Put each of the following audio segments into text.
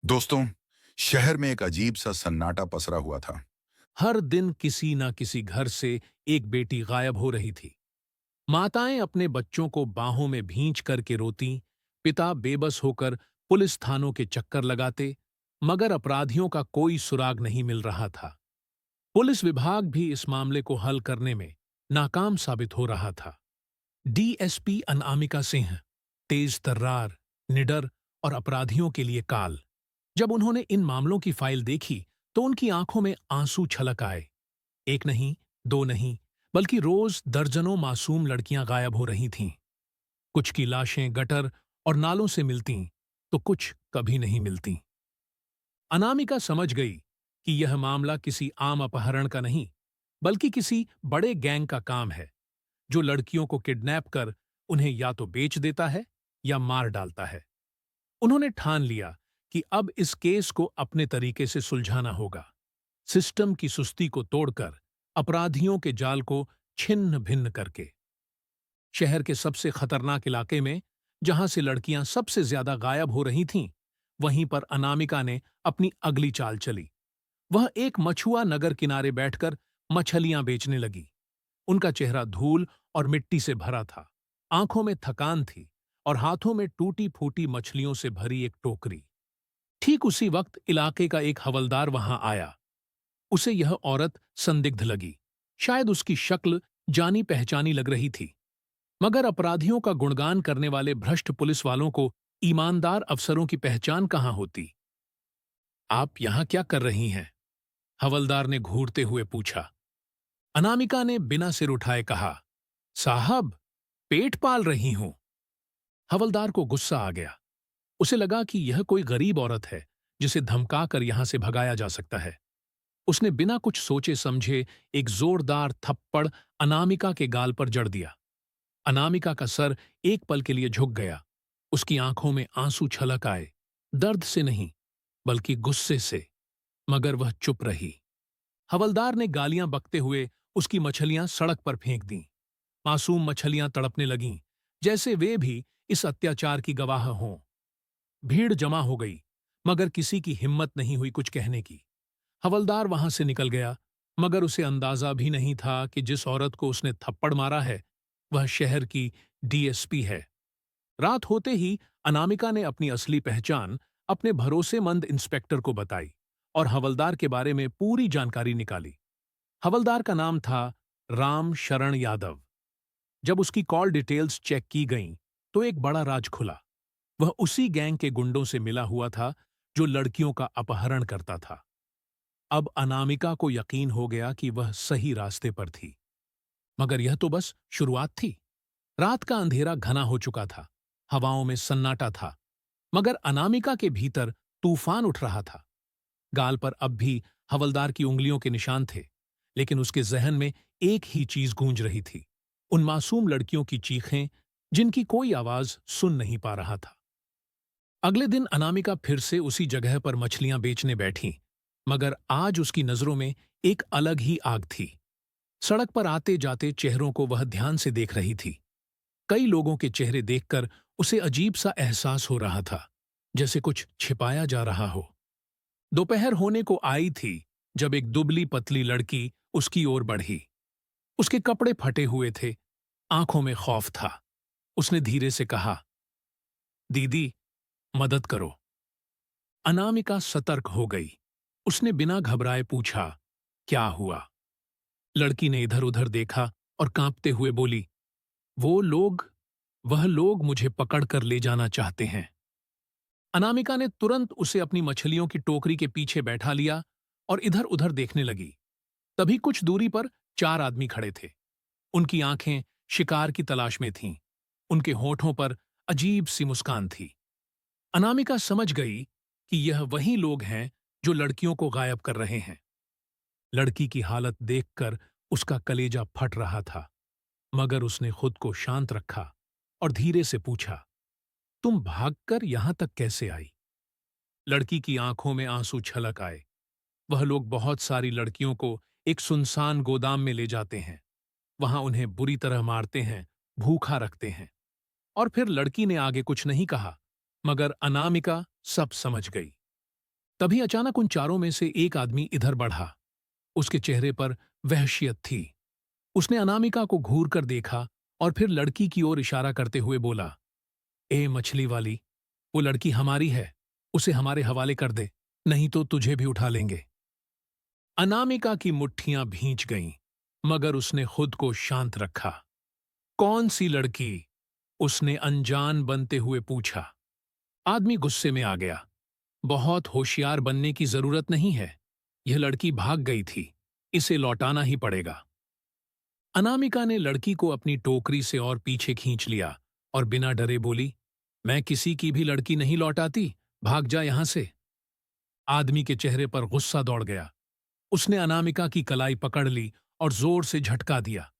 दोस्तों, शहर में एक अजीब सा सन्नाटा पसरा हुआ था। हर दिन किसी न किसी घर से एक बेटी गायब हो रही थी। माताएं अपने बच्चों को बाहों में भींच करके रोतीं, पिता बेबस होकर पुलिस थानों के चक्कर लगाते, मगर अपराधियों का कोई सुराग नहीं मिल रहा था। पुलिस विभाग भी इस मामले को हल करने में नाकाम साबित हो रहा था। डीएसपी अनामिका सिंह, तेज तर्रार, निडर और अपराधियों के लिए काल। जब उन्होंने इन मामलों की फाइल देखी तो उनकी आंखों में आंसू छलक आए। एक नहीं, दो नहीं, बल्कि रोज दर्जनों मासूम लड़कियां गायब हो रही थीं। कुछ की लाशें गटर और नालों से मिलतीं, तो कुछ कभी नहीं मिलतीं। अनामिका समझ गई कि यह मामला किसी आम अपहरण का नहीं, बल्कि किसी बड़े गैंग का काम है, जो लड़कियों को किडनैप कर उन्हें या तो बेच देता है या मार डालता है। उन्होंने ठान लिया कि अब इस केस को अपने तरीके से सुलझाना होगा, सिस्टम की सुस्ती को तोड़कर, अपराधियों के जाल को छिन्न भिन्न करके। शहर के सबसे खतरनाक इलाके में, जहां से लड़कियां सबसे ज्यादा गायब हो रही थीं, वहीं पर अनामिका ने अपनी अगली चाल चली। वह एक मछुआ नगर किनारे बैठकर मछलियां बेचने लगी। उनका चेहरा धूल और मिट्टी से भरा था, आंखों में थकान थी और हाथों में टूटी फूटी मछलियों से भरी एक टोकरी। ठीक उसी वक्त इलाके का एक हवलदार वहां आया। उसे यह औरत संदिग्ध लगी। शायद उसकी शक्ल जानी पहचानी लग रही थी, मगर अपराधियों का गुणगान करने वाले भ्रष्ट पुलिस वालों को ईमानदार अफसरों की पहचान कहाँ होती। आप यहां क्या कर रही हैं? हवलदार ने घूरते हुए पूछा। अनामिका ने बिना सिर उठाए कहा, साहब, पेट पाल रही हूं। हवलदार को गुस्सा आ गया। उसे लगा कि यह कोई गरीब औरत है जिसे धमकाकर यहां से भगाया जा सकता है। उसने बिना कुछ सोचे समझे एक जोरदार थप्पड़ अनामिका के गाल पर जड़ दिया। अनामिका का सर एक पल के लिए झुक गया। उसकी आंखों में आंसू छलक आए, दर्द से नहीं, बल्कि गुस्से से। मगर वह चुप रही। हवलदार ने गालियां बकते हुए उसकी मछलियां सड़क पर फेंक दीं। मासूम मछलियां तड़पने लगीं, जैसे वे भी इस अत्याचार की गवाह हों। भीड़ जमा हो गई, मगर किसी की हिम्मत नहीं हुई कुछ कहने की। हवलदार वहां से निकल गया, मगर उसे अंदाजा भी नहीं था कि जिस औरत को उसने थप्पड़ मारा है, वह शहर की डीएसपी है। रात होते ही अनामिका ने अपनी असली पहचान अपने भरोसेमंद इंस्पेक्टर को बताई और हवलदार के बारे में पूरी जानकारी निकाली। हवलदार का नाम था राम शरण यादव। जब उसकी कॉल डिटेल्स चेक की गईं, तो एक बड़ा राज खुला। वह उसी गैंग के गुंडों से मिला हुआ था जो लड़कियों का अपहरण करता था। अब अनामिका को यकीन हो गया कि वह सही रास्ते पर थी। मगर यह तो बस शुरुआत थी। रात का अंधेरा घना हो चुका था, हवाओं में सन्नाटा था, मगर अनामिका के भीतर तूफान उठ रहा था। गाल पर अब भी हवलदार की उंगलियों के निशान थे, लेकिन उसके जहन में एक ही चीज गूंज रही थी, उन मासूम लड़कियों की चीखें जिनकी कोई आवाज सुन नहीं पा रहा था। अगले दिन अनामिका फिर से उसी जगह पर मछलियां बेचने बैठी, मगर आज उसकी नजरों में एक अलग ही आग थी। सड़क पर आते जाते चेहरों को वह ध्यान से देख रही थी। कई लोगों के चेहरे देखकर उसे अजीब सा एहसास हो रहा था, जैसे कुछ छिपाया जा रहा हो। दोपहर होने को आई थी जब एक दुबली पतली लड़की उसकी ओर बढ़ी। उसके कपड़े फटे हुए थे, आंखों में खौफ था। उसने धीरे से कहा, दीदी, मदद करो। अनामिका सतर्क हो गई। उसने बिना घबराए पूछा, क्या हुआ? लड़की ने इधर उधर देखा और कांपते हुए बोली, वो लोग वह लोग मुझे पकड़कर ले जाना चाहते हैं। अनामिका ने तुरंत उसे अपनी मछलियों की टोकरी के पीछे बैठा लिया और इधर उधर देखने लगी। तभी कुछ दूरी पर चार आदमी खड़े थे। उनकी आंखें शिकार की तलाश में थीं। उनके होठों पर अजीब सी मुस्कान थी। अनामिका समझ गई कि यह वही लोग हैं जो लड़कियों को गायब कर रहे हैं। लड़की की हालत देखकर उसका कलेजा फट रहा था, मगर उसने खुद को शांत रखा और धीरे से पूछा, तुम भागकर यहां तक कैसे आई? लड़की की आंखों में आंसू छलक आए। वह लोग बहुत सारी लड़कियों को एक सुनसान गोदाम में ले जाते हैं। वहां उन्हें बुरी तरह मारते हैं, भूखा रखते हैं। और फिर लड़की ने आगे कुछ नहीं कहा, मगर अनामिका सब समझ गई। तभी अचानक उन चारों में से एक आदमी इधर बढ़ा। उसके चेहरे पर वहशियत थी। उसने अनामिका को घूर कर देखा और फिर लड़की की ओर इशारा करते हुए बोला, ए मछली वाली, वो लड़की हमारी है, उसे हमारे हवाले कर दे, नहीं तो तुझे भी उठा लेंगे। अनामिका की मुट्ठियां भींच गईं, मगर उसने खुद को शांत रखा। कौन सी लड़की? उसने अनजान बनते हुए पूछा। आदमी गुस्से में आ गया। बहुत होशियार बनने की जरूरत नहीं है, यह लड़की भाग गई थी, इसे लौटाना ही पड़ेगा। अनामिका ने लड़की को अपनी टोकरी से और पीछे खींच लिया और बिना डरे बोली, मैं किसी की भी लड़की नहीं लौटाती, भाग जा यहां से। आदमी के चेहरे पर गुस्सा दौड़ गया। उसने अनामिका की कलाई पकड़ ली और जोर से झटका दिया,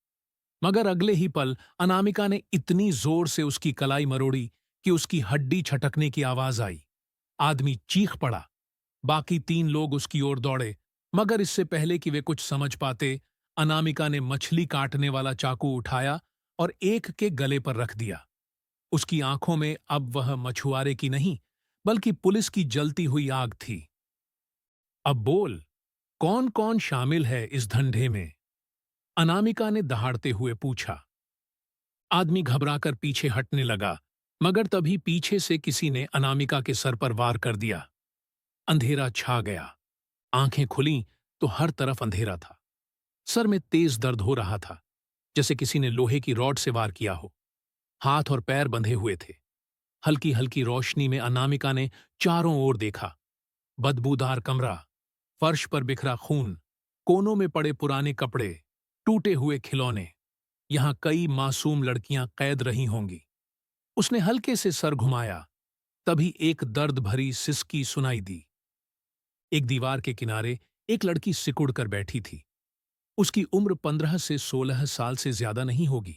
मगर अगले ही पल अनामिका ने इतनी जोर से उसकी कलाई मरोड़ी कि उसकी हड्डी छटकने की आवाज आई। आदमी चीख पड़ा। बाकी तीन लोग उसकी ओर दौड़े, मगर इससे पहले कि वे कुछ समझ पाते, अनामिका ने मछली काटने वाला चाकू उठाया और एक के गले पर रख दिया। उसकी आंखों में अब वह मछुआरे की नहीं, बल्कि पुलिस की जलती हुई आग थी। अब बोल, कौन कौन शामिल है इस धंधे में? अनामिका ने दहाड़ते हुए पूछा। आदमी घबराकर पीछे हटने लगा, मगर तभी पीछे से किसी ने अनामिका के सर पर वार कर दिया। अंधेरा छा गया। आंखें खुलीं तो हर तरफ अंधेरा था। सर में तेज दर्द हो रहा था, जैसे किसी ने लोहे की रॉड से वार किया हो। हाथ और पैर बंधे हुए थे। हल्की हल्की रोशनी में अनामिका ने चारों ओर देखा। बदबूदार कमरा, फर्श पर बिखरा खून, कोनों में पड़े पुराने कपड़े, टूटे हुए खिलौने। यहां कई मासूम लड़कियां कैद रही होंगी। उसने हल्के से सर घुमाया, तभी एक दर्द भरी सिसकी सुनाई दी। एक दीवार के किनारे एक लड़की सिकुड़ कर बैठी थी। उसकी उम्र 15 से 16 साल से ज्यादा नहीं होगी।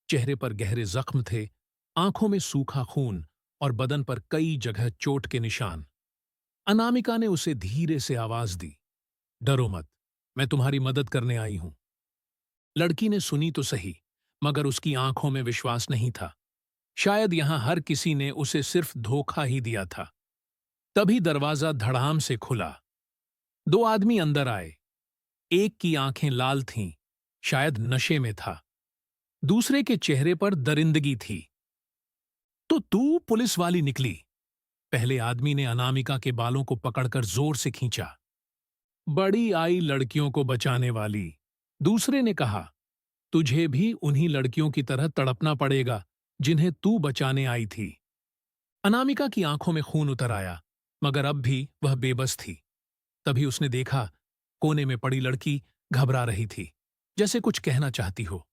चेहरे पर गहरे जख्म थे, आंखों में सूखा खून और बदन पर कई जगह चोट के निशान। अनामिका ने उसे धीरे से आवाज दी, डरो मत, मैं तुम्हारी मदद करने आई हूं। लड़की ने सुनी तो सही, मगर उसकी आंखों में विश्वास नहीं था। शायद यहां हर किसी ने उसे सिर्फ धोखा ही दिया था। तभी दरवाजा धड़ाम से खुला। दो आदमी अंदर आए। एक की आंखें लाल थीं, शायद नशे में था। दूसरे के चेहरे पर दरिंदगी थी। तो तू पुलिस वाली निकली? पहले आदमी ने अनामिका के बालों को पकड़कर जोर से खींचा। बड़ी आई लड़कियों को बचाने वाली, दूसरे ने कहा। तुझे भी उन्हीं लड़कियों की तरह तड़पना पड़ेगा जिन्हें तू बचाने आई थी। अनामिका की आंखों में खून उतर आया, मगर अब भी वह बेबस थी। तभी उसने देखा, कोने में पड़ी लड़की घबरा रही थी, जैसे कुछ कहना चाहती हो।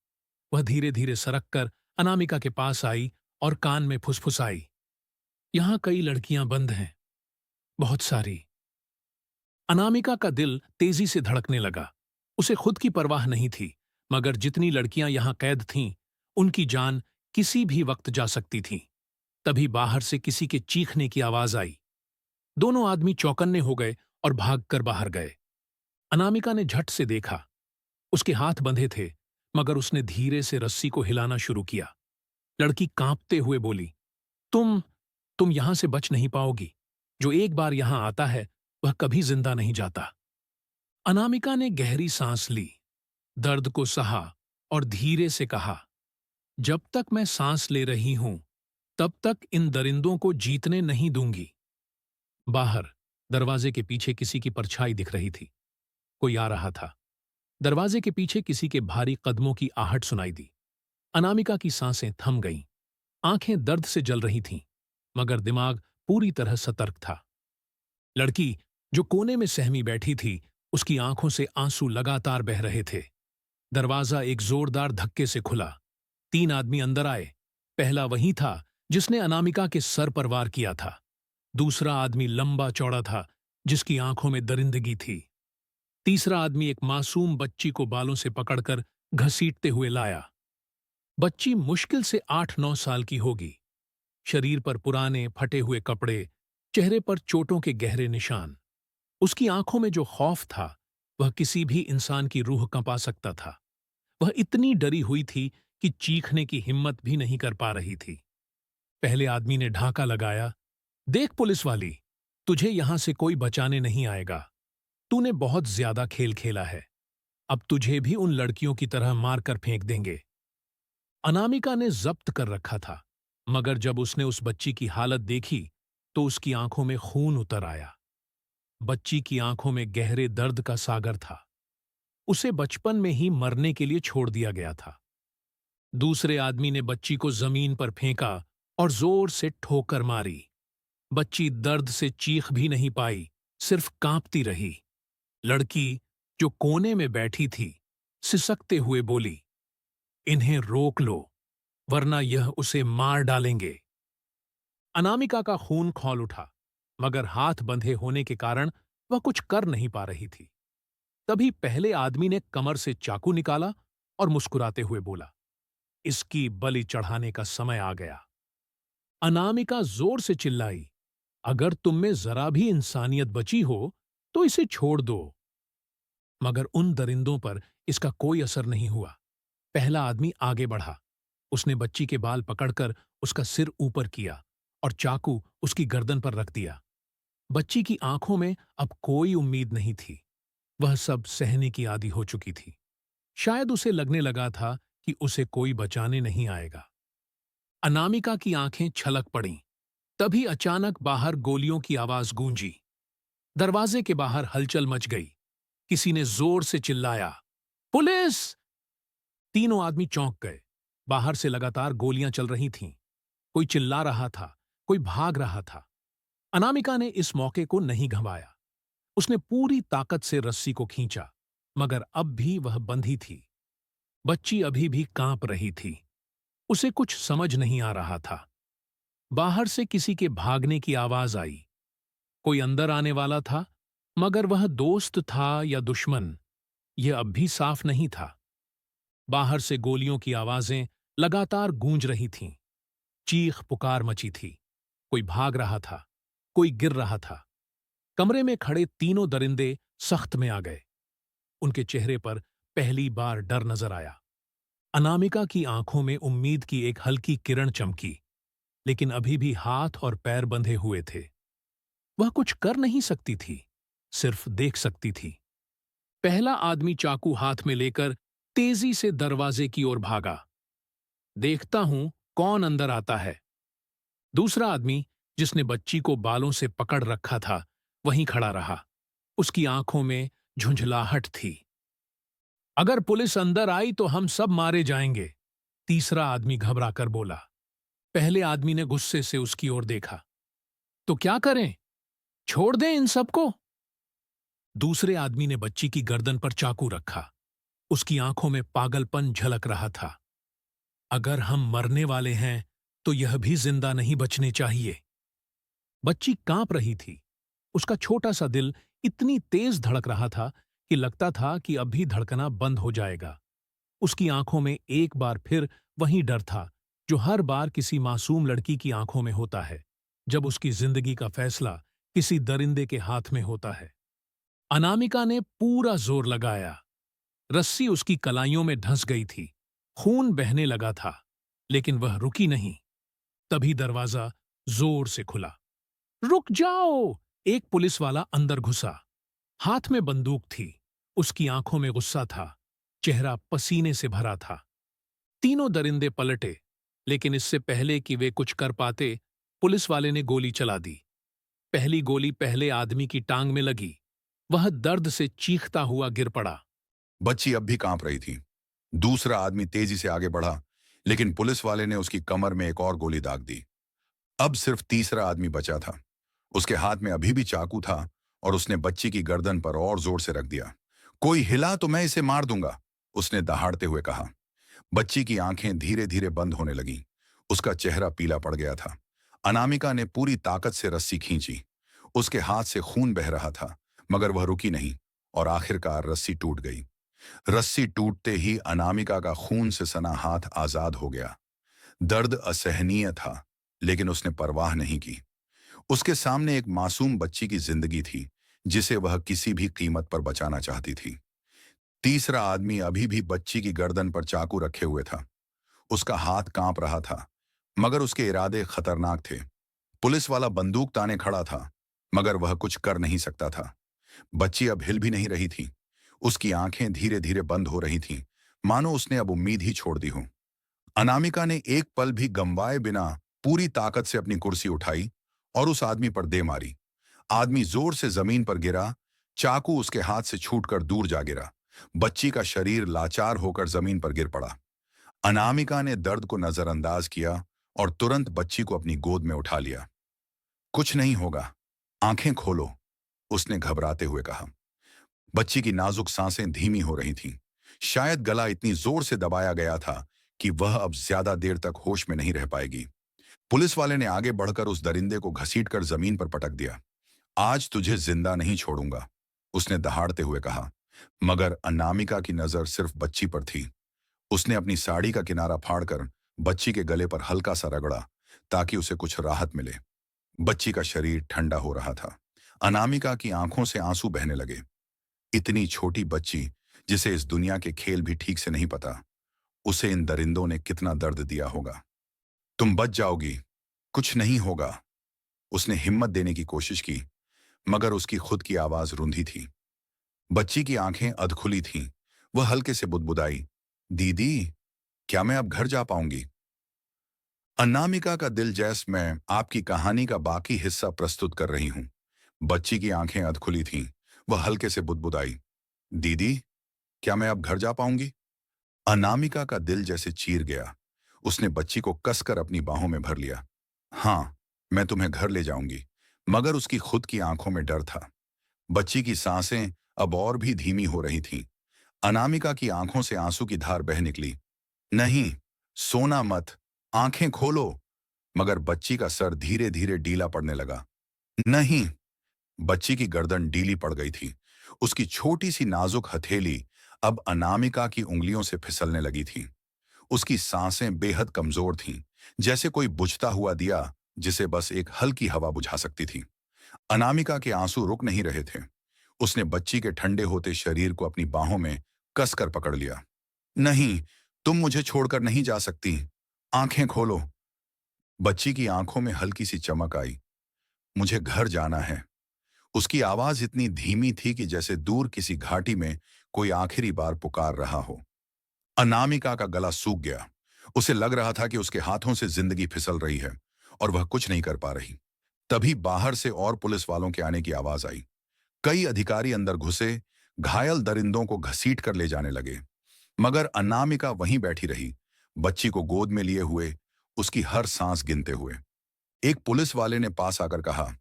वह धीरे धीरे सरक कर अनामिका के पास आई और कान में फुसफुसाई, यहां कई लड़कियां बंद हैं, बहुत सारी। अनामिका का दिल तेजी से धड़कने लगा। उसे खुद की परवाह नहीं थी, मगर जितनी लड़कियां यहां कैद थीं, उनकी जान किसी भी वक्त जा सकती थी। तभी बाहर से किसी के चीखने की आवाज आई। दोनों आदमी चौकन्ने हो गए और भागकर बाहर गए। अनामिका ने झट से देखा। उसके हाथ बंधे थे, मगर उसने धीरे से रस्सी को हिलाना शुरू किया। लड़की कांपते हुए बोली, तुम यहां से बच नहीं पाओगी। जो एक बार यहां आता है, वह कभी जिंदा नहीं जाता। अनामिका ने गहरी सांस ली, दर्द को सहा और धीरे से कहा, जब तक मैं सांस ले रही हूं, तब तक इन दरिंदों को जीतने नहीं दूंगी। बाहर दरवाजे के पीछे किसी की परछाई दिख रही थी। कोई आ रहा था। दरवाजे के पीछे किसी के भारी कदमों की आहट सुनाई दी। अनामिका की सांसें थम गईं। आंखें दर्द से जल रही थीं, मगर दिमाग पूरी तरह सतर्क था। लड़की जो कोने में सहमी बैठी थी, उसकी आंखों से आंसू लगातार बह रहे थे। दरवाजा एक जोरदार धक्के से खुला। 3 आदमी अंदर आए। पहला वही था जिसने अनामिका के सर पर वार किया था। दूसरा आदमी लंबा चौड़ा था, जिसकी आंखों में दरिंदगी थी। तीसरा आदमी एक मासूम बच्ची को बालों से पकड़कर घसीटते हुए लाया। बच्ची मुश्किल से 8-9 साल की होगी। शरीर पर पुराने फटे हुए कपड़े, चेहरे पर चोटों के गहरे निशान। उसकी आंखों में जो खौफ था, वह किसी भी इंसान की रूह कंपा सकता था। वह इतनी डरी हुई थी कि चीखने की हिम्मत भी नहीं कर पा रही थी। पहले आदमी ने ढाका लगाया, देख पुलिस वाली, तुझे यहां से कोई बचाने नहीं आएगा। तूने बहुत ज्यादा खेल खेला है। अब तुझे भी उन लड़कियों की तरह मारकर फेंक देंगे। अनामिका ने जब्त कर रखा था, मगर जब उसने उस बच्ची की हालत देखी तो उसकी आंखों में खून उतर आया। बच्ची की आंखों में गहरे दर्द का सागर था। उसे बचपन में ही मरने के लिए छोड़ दिया गया था। दूसरे आदमी ने बच्ची को जमीन पर फेंका और जोर से ठोकर मारी। बच्ची दर्द से चीख भी नहीं पाई, सिर्फ कांपती रही। लड़की, जो कोने में बैठी थी, सिसकते हुए बोली, इन्हें रोक लो, वरना यह उसे मार डालेंगे। अनामिका का खून खौल उठा, मगर हाथ बंधे होने के कारण वह कुछ कर नहीं पा रही थी। तभी पहले आदमी ने कमर से चाकू निकाला और मुस्कुराते हुए बोला, इसकी बलि चढ़ाने का समय आ गया। अनामिका जोर से चिल्लाई, अगर तुम में जरा भी इंसानियत बची हो तो इसे छोड़ दो। मगर उन दरिंदों पर इसका कोई असर नहीं हुआ। पहला आदमी आगे बढ़ा। उसने बच्ची के बाल पकड़कर उसका सिर ऊपर किया और चाकू उसकी गर्दन पर रख दिया। बच्ची की आंखों में अब कोई उम्मीद नहीं थी। वह सब सहने की आदी हो चुकी थी। शायद उसे लगने लगा था कि उसे कोई बचाने नहीं आएगा। अनामिका की आंखें छलक पड़ीं। तभी अचानक बाहर गोलियों की आवाज गूंजी। दरवाजे के बाहर हलचल मच गई। किसी ने जोर से चिल्लाया, पुलिस! तीनों आदमी चौंक गए। बाहर से लगातार गोलियां चल रही थीं। कोई चिल्ला रहा था, कोई भाग रहा था। अनामिका ने इस मौके को नहीं गंवाया। उसने पूरी ताकत से रस्सी को खींचा, मगर अब भी वह बंधी थी। बच्ची अभी भी कांप रही थी। उसे कुछ समझ नहीं आ रहा था। बाहर से किसी के भागने की आवाज आई। कोई अंदर आने वाला था, मगर वह दोस्त था या दुश्मन, यह अब भी साफ नहीं था। बाहर से गोलियों की आवाजें लगातार गूंज रही थीं। चीख पुकार मची थी। कोई भाग रहा था, कोई गिर रहा था। कमरे में खड़े तीनों दरिंदे सख्त में आ गए। उनके चेहरे पर पहली बार डर नजर आया। अनामिका की आंखों में उम्मीद की एक हल्की किरण चमकी, लेकिन अभी भी हाथ और पैर बंधे हुए थे। वह कुछ कर नहीं सकती थी, सिर्फ देख सकती थी। पहला आदमी चाकू हाथ में लेकर तेजी से दरवाजे की ओर भागा। देखता हूं कौन अंदर आता है। दूसरा आदमी, जिसने बच्ची को बालों से पकड़ रखा था, वहीं खड़ा रहा। उसकी आंखों में झुंझलाहट थी। अगर पुलिस अंदर आई तो हम सब मारे जाएंगे, तीसरा आदमी घबराकर बोला। पहले आदमी ने गुस्से से उसकी ओर देखा। तो क्या करें? छोड़ दें इन सबको? दूसरे आदमी ने बच्ची की गर्दन पर चाकू रखा। उसकी आंखों में पागलपन झलक रहा था। अगर हम मरने वाले हैं तो यह भी जिंदा नहीं बचने चाहिए। बच्ची कांप रही थी। उसका छोटा सा दिल इतनी तेज धड़क रहा था कि लगता था कि अब भी धड़कना बंद हो जाएगा। उसकी आंखों में एक बार फिर वही डर था जो हर बार किसी मासूम लड़की की आंखों में होता है, जब उसकी जिंदगी का फैसला किसी दरिंदे के हाथ में होता है। अनामिका ने पूरा जोर लगाया। रस्सी उसकी कलाइयों में धंस गई थी। खून बहने लगा था, लेकिन वह रुकी नहीं। तभी दरवाजा जोर से खुला। रुक जाओ! एक पुलिस वाला अंदर घुसा। हाथ में बंदूक थी। उसकी आंखों में गुस्सा था। चेहरा पसीने से भरा था। तीनों दरिंदे पलटे, लेकिन इससे पहले कि वे कुछ कर पाते, पुलिस वाले ने गोली चला दी। पहली गोली पहले आदमी की टांग में लगी। वह दर्द से चीखता हुआ गिर पड़ा। बच्ची अब भी कांप रही थी। दूसरा आदमी तेजी से आगे बढ़ा, लेकिन पुलिस वाले ने उसकी कमर में एक और गोली दाग दी। अब सिर्फ तीसरा आदमी बचा था। उसके हाथ में अभी भी चाकू था और उसने बच्ची की गर्दन पर और जोर से रख दिया। कोई हिला तो मैं इसे मार दूंगा, उसने दहाड़ते हुए कहा। बच्ची की आंखें धीरे धीरे बंद होने लगीं। उसका चेहरा पीला पड़ गया था। अनामिका ने पूरी ताकत से रस्सी खींची। उसके हाथ से खून बह रहा था, मगर वह रुकी नहीं और आखिरकार रस्सी टूट गई। रस्सी टूटते ही अनामिका का खून से सना हाथ आजाद हो गया। दर्द असहनीय था, लेकिन उसने परवाह नहीं की। उसके सामने एक मासूम बच्ची की जिंदगी थी, जिसे वह किसी भी कीमत पर बचाना चाहती थी। तीसरा आदमी अभी भी बच्ची की गर्दन पर चाकू रखे हुए था। उसका हाथ कांप रहा था, मगर उसके इरादे खतरनाक थे। पुलिस वाला बंदूक ताने खड़ा था, मगर वह कुछ कर नहीं सकता था। बच्ची अब हिल भी नहीं रही थी। उसकी आंखें धीरे धीरे बंद हो रही थीं, मानो उसने अब उम्मीद ही छोड़ दी हो। अनामिका ने एक पल भी गंवाए बिना पूरी ताकत से अपनी कुर्सी उठाई और उस आदमी पर दे मारी। आदमी जोर से जमीन पर गिरा, चाकू उसके हाथ से छूटकर दूर जा गिरा। बच्ची का शरीर लाचार होकर जमीन पर गिर पड़ा। अनामिका ने दर्द को नजरअंदाज किया और तुरंत बच्ची को अपनी गोद में उठा लिया। कुछ नहीं होगा, आंखें खोलो, उसने घबराते हुए कहा। बच्ची की नाजुक सांसें धीमी हो रही थीं। शायद गला इतनी जोर से दबाया गया था कि वह अब ज्यादा देर तक होश में नहीं रह पाएगी। पुलिस वाले ने आगे बढ़कर उस दरिंदे को घसीटकर जमीन पर पटक दिया। आज तुझे जिंदा नहीं छोड़ूंगा, उसने दहाड़ते हुए कहा। मगर अनामिका की नजर सिर्फ बच्ची पर थी। उसने अपनी साड़ी का किनारा फाड़कर बच्ची के गले पर हल्का सा रगड़ा ताकि उसे कुछ राहत मिले। बच्ची का शरीर ठंडा हो रहा था। अनामिका की आंखों से आंसू बहने लगे। इतनी छोटी बच्ची जिसे इस दुनिया के खेल भी ठीक से नहीं पता, उसे इन दरिंदों ने कितना दर्द दिया होगा। तुम बच जाओगी, कुछ नहीं होगा, उसने हिम्मत देने की कोशिश की, मगर उसकी खुद की आवाज रुंधी थी। बच्ची की आंखें अधखुली थीं। वह हल्के से बुदबुदाई, दीदी, क्या मैं अब घर जा पाऊंगी? अनामिका का दिल, जैसे मैं आपकी कहानी का बाकी हिस्सा प्रस्तुत कर रही हूं। बच्ची की आंखें अधखुली थीं। वह हल्के से बुदबुदाई, दीदी, क्या मैं अब घर जा पाऊंगी? अनामिका का दिल जैसे चीर गया। उसने बच्ची को कसकर अपनी बाहों में भर लिया। हाँ, मैं तुम्हें घर ले जाऊंगी। मगर उसकी खुद की आंखों में डर था। बच्ची की सांसें अब और भी धीमी हो रही थीं। अनामिका की आंखों से आंसू की धार बह निकली। नहीं, सोना मत, आंखें खोलो। मगर बच्ची का सर धीरे धीरे ढीला पड़ने लगा। नहीं। बच्ची की गर्दन ढीली पड़ गई थी। उसकी छोटी सी नाजुक हथेली अब अनामिका की उंगलियों से फिसलने लगी थी। उसकी सांसें बेहद कमजोर थीं, जैसे कोई बुझता हुआ दिया जिसे बस एक हल्की हवा बुझा सकती थी। अनामिका के आंसू रुक नहीं रहे थे। उसने बच्ची के ठंडे होते शरीर को अपनी बाहों में कसकर पकड़ लिया। नहीं, तुम मुझे छोड़कर नहीं जा सकती, आंखें खोलो। बच्ची की आंखों में हल्की सी चमक आई। मुझे घर जाना है। उसकी आवाज इतनी धीमी थी कि जैसे दूर किसी घाटी में कोई आखिरी बार पुकार रहा हो। अनामिका का गला सूख गया। उसे लग रहा था कि उसके हाथों से जिंदगी फिसल रही है और वह कुछ नहीं कर पा रही। तभी बाहर से और पुलिस वालों के आने की आवाज आई। कई अधिकारी अंदर घुसे, घायल दरिंदों को घसीट कर ले जाने लगे। मगर अनामिका वहीं बैठी रही, बच्ची को गोद में लिए हुए, उसकी हर सांस गिनते हुए। एक पुलिस वाले ने पास आकर कहा,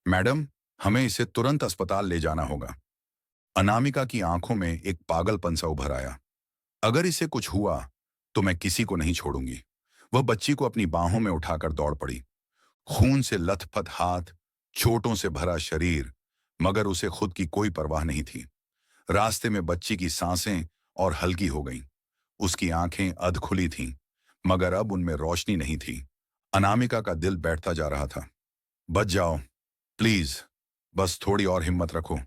मैडम, हमें इसे तुरंत अस्पताल ले जाना होगा। अनामिका की आंखों में एक पागलपन सा उभर आया। अगर इसे कुछ हुआ तो मैं किसी को नहीं छोड़ूंगी। वह बच्ची को अपनी बाहों में उठाकर दौड़ पड़ी। खून से लथपथ हाथ, चोटों से भरा शरीर, मगर उसे खुद की कोई परवाह नहीं थी। रास्ते में बच्ची की सांसें और हल्की हो गईं। उसकी आंखें अधखुली थीं, मगर अब उनमें रोशनी नहीं थी। अनामिका का दिल बैठता जा रहा था। बच जाओ, प्लीज, बस थोड़ी और हिम्मत रखो।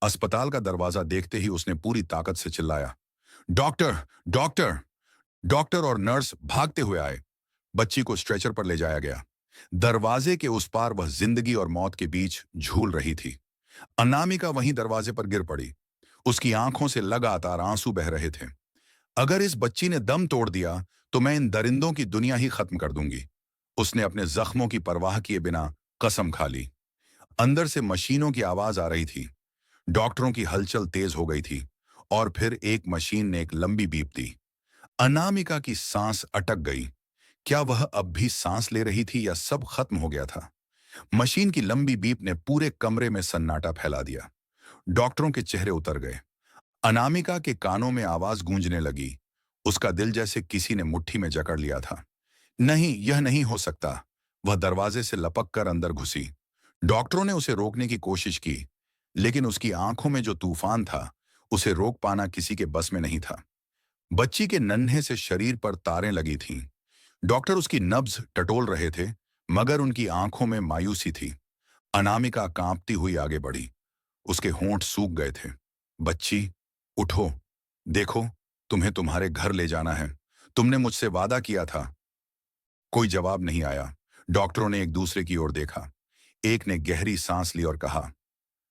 अस्पताल का दरवाजा देखते ही उसने पूरी ताकत से चिल्लाया, डॉक्टर, डॉक्टर! डॉक्टर और नर्स भागते हुए आए। बच्ची को स्ट्रेचर पर ले जाया गया। दरवाजे के उस पार वह जिंदगी और मौत के बीच झूल रही थी। अनामिका वहीं दरवाजे पर गिर पड़ी। उसकी आंखों से लगातार आंसू बह रहे थे। अगर इस बच्ची ने दम तोड़ दिया तो मैं इन दरिंदों की दुनिया ही खत्म कर दूंगी, उसने अपने जख्मों की परवाह किए बिना कसम खा ली। अंदर से मशीनों की आवाज आ रही थी। डॉक्टरों की हलचल तेज हो गई थी और फिर एक मशीन ने एक लंबी बीप दी। अनामिका की सांस अटक गई। क्या वह अब भी सांस ले रही थी या सब खत्म हो गया था? मशीन की लंबी बीप ने पूरे कमरे में सन्नाटा फैला दिया। डॉक्टरों के चेहरे उतर गए। अनामिका के कानों में आवाज गूंजने लगी। उसका दिल जैसे किसी ने मुट्ठी में जकड़ लिया था। नहीं, यह नहीं हो सकता। वह दरवाजे से लपक कर अंदर घुसी। डॉक्टरों ने उसे रोकने की कोशिश की, लेकिन उसकी आंखों में जो तूफान था, उसे रोक पाना किसी के बस में नहीं था। बच्ची के नन्हे से शरीर पर तारें लगी थीं। डॉक्टर उसकी नब्ज टटोल रहे थे, मगर उनकी आंखों में मायूसी थी। अनामिका कांपती हुई आगे बढ़ी। उसके होंठ सूख गए थे। बच्ची, उठो, देखो, तुम्हें तुम्हारे घर ले जाना है। तुमने मुझसे वादा किया था। कोई जवाब नहीं आया। डॉक्टरों ने एक दूसरे की ओर देखा। एक ने गहरी सांस ली और कहा,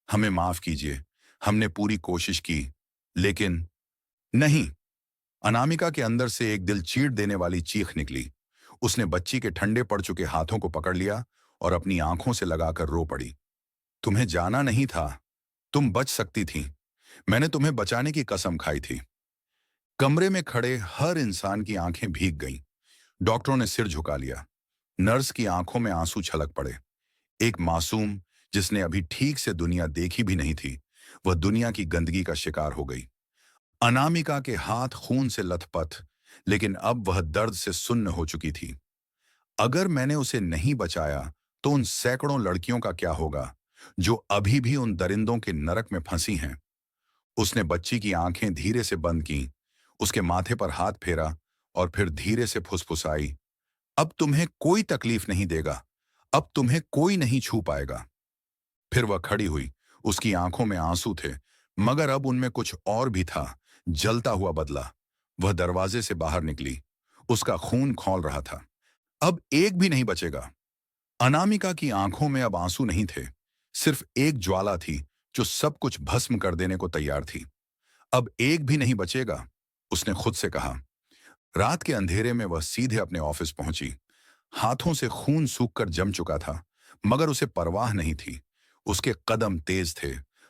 हमें माफ कीजिए, हमने पूरी कोशिश की, लेकिन नहीं। अनामिका के अंदर से एक दिल चीर देने वाली चीख निकली। उसने बच्ची के ठंडे पड़ चुके हाथों को पकड़ लिया और अपनी आंखों से लगाकर रो पड़ी। तुम्हें जाना नहीं था, तुम बच सकती थी। मैंने तुम्हें बचाने की कसम खाई थी। कमरे में खड़े हर इंसान की आंखें भीग गईं। डॉक्टरों ने सिर झुका लिया। नर्स की आंखों में आंसू छलक पड़े। एक मासूम, जिसने अभी ठीक से दुनिया देखी भी नहीं थी, वह दुनिया की गंदगी का शिकार हो गई। अनामिका के हाथ खून से लथपथ, लेकिन अब वह दर्द से सुन्न हो चुकी थी। अगर मैंने उसे नहीं बचाया तो उन सैकड़ों लड़कियों का क्या होगा जो अभी भी उन दरिंदों के नरक में फंसी हैं। उसने बच्ची की आंखें धीरे से बंद की, उसके माथे पर हाथ फेरा और फिर धीरे से फुसफुसाई, अब तुम्हें कोई तकलीफ नहीं देगा, अब तुम्हें कोई नहीं छू पाएगा। फिर वह खड़ी हुई। उसकी आंखों में आंसू थे, मगर अब उनमें कुछ और भी था, जलता हुआ बदला। वह दरवाजे से बाहर निकली। उसका खून खौल रहा था। अब एक भी नहीं बचेगा। अनामिका की आंखों में अब आंसू नहीं थे, सिर्फ एक ज्वाला थी जो सब कुछ भस्म कर देने को तैयार थी। अब एक भी नहीं बचेगा, उसने खुद से कहा। रात के अंधेरे में वह सीधे अपने ऑफिस पहुंची। हाथों से खून सूखकर जम चुका था, मगर उसे परवाह नहीं थी। उसके कदम तेज थे,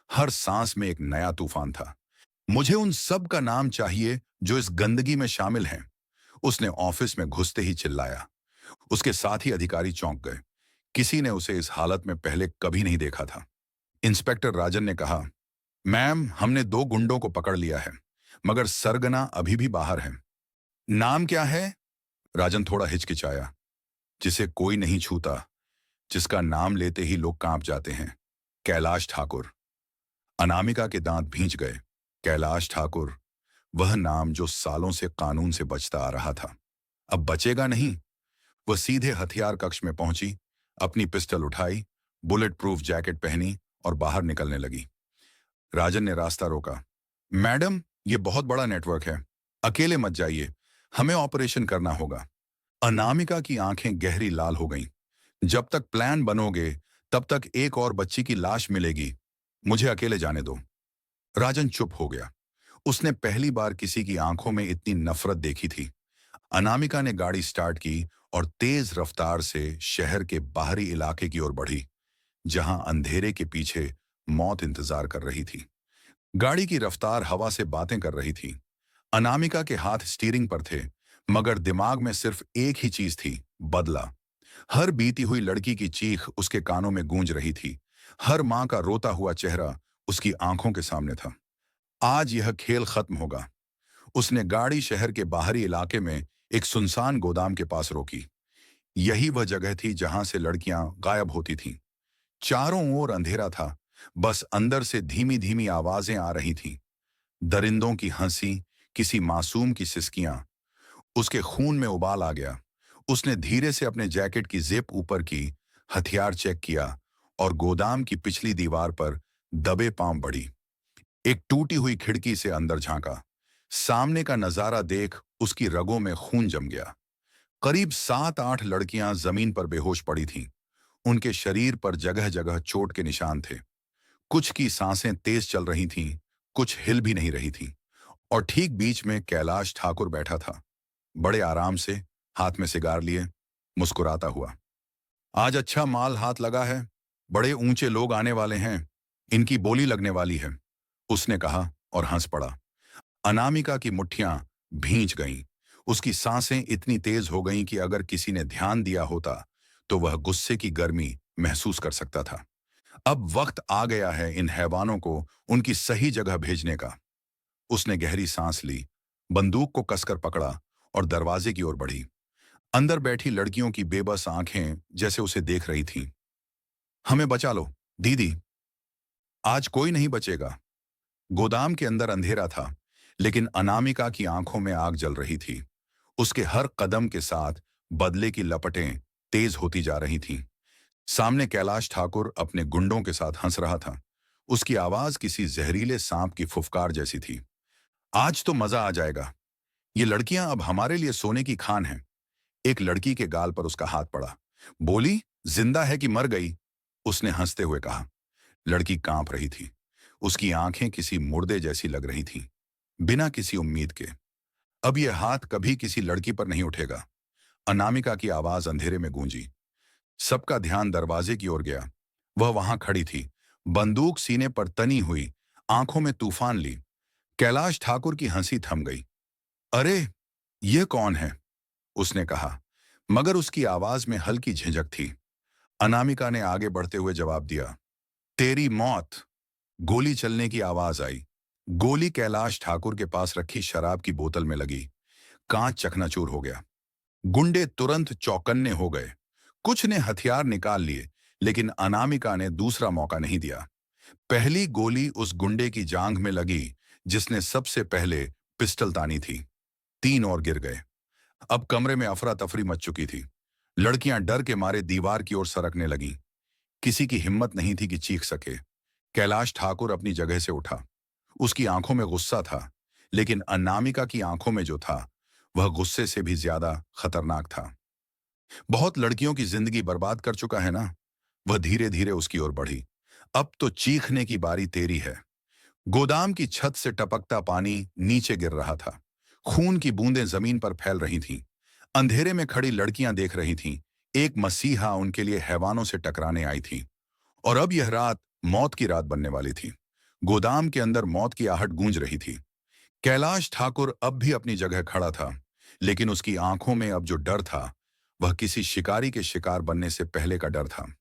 हर सांस में एक नया तूफान था। मुझे उन सब का नाम चाहिए जो इस गंदगी में शामिल हैं, उसने ऑफिस में घुसते ही चिल्लाया। उसके साथ ही अधिकारी चौंक गए। किसी ने उसे इस हालत में पहले कभी नहीं देखा था। इंस्पेक्टर राजन ने कहा, मैम, हमने 2 गुंडों को पकड़ लिया है, मगर सरगना अभी भी बाहर है। नाम क्या है? राजन थोड़ा हिचकिचाया। जिसे कोई नहीं छूता, जिसका नाम लेते ही लोग कांप जाते हैं, कैलाश ठाकुर। अनामिका के दांत भींच गए। कैलाश ठाकुर, वह नाम जो सालों से कानून से बचता आ रहा था, अब बचेगा नहीं। वह सीधे हथियार कक्ष में पहुंची, अपनी पिस्टल उठाई, बुलेट प्रूफ जैकेट पहनी और बाहर निकलने लगी। राजन ने रास्ता रोका। मैडम, यह बहुत बड़ा नेटवर्क है, अकेले मत जाइए, हमें ऑपरेशन करना होगा। अनामिका की आंखें गहरी लाल हो गईं। जब तक प्लान बनोगे, तब तक एक और बच्ची की लाश मिलेगी। मुझे अकेले जाने दो। राजन चुप हो गया। उसने पहली बार किसी की आंखों में इतनी नफरत देखी थी। अनामिका ने गाड़ी स्टार्ट की और तेज रफ्तार से शहर के बाहरी इलाके की ओर बढ़ी, जहां अंधेरे के पीछे मौत इंतजार कर रही थी। गाड़ी की रफ्तार हवा से बातें कर रही थी। अनामिका के हाथ स्टीयरिंग पर थे, मगर दिमाग में सिर्फ एक ही चीज थी, बदला। हर बीती हुई लड़की की चीख उसके कानों में गूंज रही थी। हर मां का रोता हुआ चेहरा उसकी आंखों के सामने था। आज यह खेल खत्म होगा। उसने गाड़ी शहर के बाहरी इलाके में एक सुनसान गोदाम के पास रोकी। यही वह जगह थी जहां से लड़कियां गायब होती थीं। चारों ओर अंधेरा था, बस अंदर से धीमी धीमी आवाजें आ रही थीं। दरिंदों की हंसी, किसी मासूम की सिसकियां। उसके खून में उबाल आ गया। उसने धीरे से अपने जैकेट की जेब ऊपर की, हथियार चेक किया और गोदाम की पिछली दीवार पर दबे पांव बढ़ी। एक टूटी हुई खिड़की से अंदर झांका। सामने का नजारा देख उसकी रगों में खून जम गया। करीब 7-8 लड़कियां जमीन पर बेहोश पड़ी थीं। उनके शरीर पर जगह जगह चोट के निशान थे। कुछ की सांसें तेज चल रही थीं, कुछ हिल भी नहीं रही थीं। और ठीक बीच में कैलाश ठाकुर बैठा था, बड़े आराम से, हाथ में सिगार लिए, मुस्कुराता हुआ। आज अच्छा माल हाथ लगा है, बड़े ऊंचे लोग आने वाले हैं, इनकी बोली लगने वाली है, उसने कहा और हंस पड़ा। अनामिका की मुट्ठियां भींच गईं। उसकी सांसें इतनी तेज हो गईं कि अगर किसी ने ध्यान दिया होता तो वह गुस्से की गर्मी महसूस कर सकता था। अब वक्त आ गया है इन हैवानों को उनकी सही जगह भेजने का। उसने गहरी सांस ली, बंदूक को कसकर पकड़ा और दरवाजे की ओर बढ़ी। अंदर बैठी लड़कियों की बेबस आंखें जैसे उसे देख रही थीं। हमें बचा लो, दीदी, आज कोई नहीं बचेगा। गोदाम के अंदर अंधेरा था, लेकिन अनामिका की आंखों में आग जल रही थी। उसके हर कदम के साथ बदले की लपटें तेज होती जा रही थीं। सामने कैलाश ठाकुर अपने गुंडों के साथ हंस रहा था। उसकी आवाज किसी जहरीले सांप की फुफकार जैसी थी। आज तो मजा आ जाएगा। ये लड़कियां अब हमारे लिए सोने की खान हैं। एक लड़की के गाल पर उसका हाथ पड़ा। बोली, जिंदा है कि मर गई? उसने हंसते हुए कहा। लड़की कांप रही थी। उसकी आंखें किसी मुर्दे जैसी लग रही थीं, बिना किसी उम्मीद के। अब यह हाथ कभी किसी लड़की पर नहीं उठेगा। अनामिका की आवाज अंधेरे में गूंजी। सबका ध्यान दरवाजे की ओर गया। वह वहां खड़ी थी, बंदूक सीने पर तनी हुई, आंखों में तूफान ली। कैलाश ठाकुर की हंसी थम गई। अरे, ये कौन है? उसने कहा, मगर उसकी आवाज में हल्की झिझक थी। अनामिका ने आगे बढ़ते हुए जवाब दिया, तेरी मौत। गोली चलने की आवाज आई। गोली कैलाश ठाकुर के पास रखी शराब की बोतल में लगी। कांच चकनाचूर हो गया। गुंडे तुरंत चौकन्ने हो गए। कुछ ने हथियार निकाल लिए, लेकिन अनामिका ने दूसरा मौका नहीं दिया। पहली गोली उस गुंडे की जांघ में लगी जिसने सबसे पहले पिस्टल तानी थी। 3 और गिर गए। अब कमरे में अफरा तफरी मच चुकी थी। लड़कियां डर के मारे दीवार की ओर सरकने लगीं। किसी की हिम्मत नहीं थी कि चीख सके। कैलाश ठाकुर अपनी जगह से उठा। उसकी आंखों में गुस्सा था, लेकिन अनामिका की आंखों में जो था वह गुस्से से भी ज्यादा खतरनाक था। बहुत लड़कियों की जिंदगी बर्बाद कर चुका है ना? वह धीरे धीरे उसकी ओर बढ़ी। अब तो चीखने की बारी तेरी है। गोदाम की छत से टपकता पानी नीचे गिर रहा था। खून की बूंदें जमीन पर फैल रही थीं। अंधेरे में खड़ी लड़कियां देख रही थीं। एक मसीहा उनके लिए हैवानों से टकराने आई थी। और अब यह रात मौत की रात बनने वाली थी। गोदाम के अंदर मौत की आहट गूंज रही थी। कैलाश ठाकुर अब भी अपनी जगह खड़ा था, लेकिन उसकी आंखों में अब जो डर था वह किसी शिकारी के शिकार बनने से पहले का डर था।